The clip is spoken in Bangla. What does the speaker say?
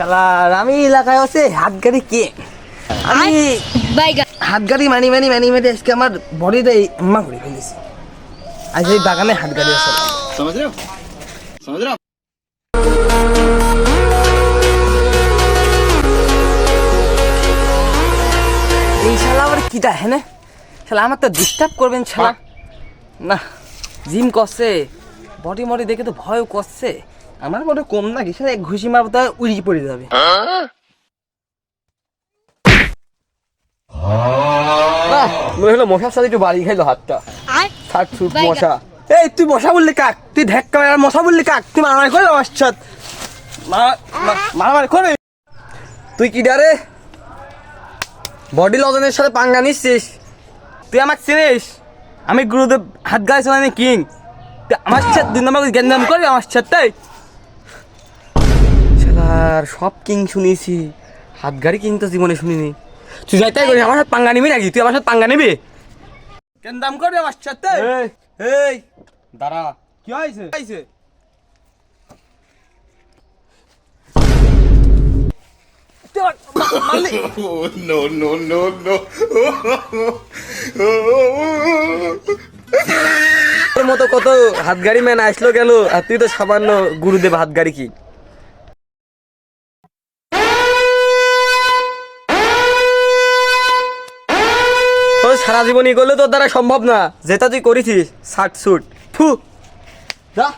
শালার আমি এলাকায় আছে হাত গাড়ি কে আমি হাত গাড়ি মানি আজকে আমার বডিটা এম্মা করে ফেলেছি। আজ এই বাগানে হাত গাড়ি আছে। समझ रहे हो এই শালা আবার কিটা হ্যাঁ না শালা আমার তো ডিস্টার্ব করবেন শালা না জিম করছে বডি মডি দেখে তো ভয় করছে আমার বড় কম নাকি শালা এক ঘুষি মারবো তা উড়ি পড়ে যাবে। মনে হলো মশার সাথে একটু বাড়ি খাইলো হাতটা থাক ছুট মশা। এই তুই মশা বললি কাক তুই ঢেক্কা মশা বললি কাক তুই মারামারি করে আমার সাথে মারামারি করে তুই কি ডারে বডি লজনের সাথে পাঙ্গা নিচ্ছিস তুই আমাকে চিনিস আমি গুরুদেব হাত গাড়ি চালানি কিং তুই আমার সাথে 2 নম্বর জ্ঞান করবি আমার সাথে শালার সব কিং শুনেছি হাত গাড়ি কিং তো জীবনে শুনিনি। তুই যাইতাই করিস আমার সাথে পাঙ্গা নিবি নাকি তুই আমার সাথে পাঙ্গা নিবি কেন দাম করবি আমার সাথে। এই দাঁড়া কি হয়েছে তোর মতো কত হাত গাড়ি ম্যান আসলো গেল আর তুই তো সামান্য গুরুদেব হাত গাড়ি কি সারা জীবনই করলে তোর দ্বারা সম্ভব না যেটা তুই করেছিস শার্ট স্যুট ফু যা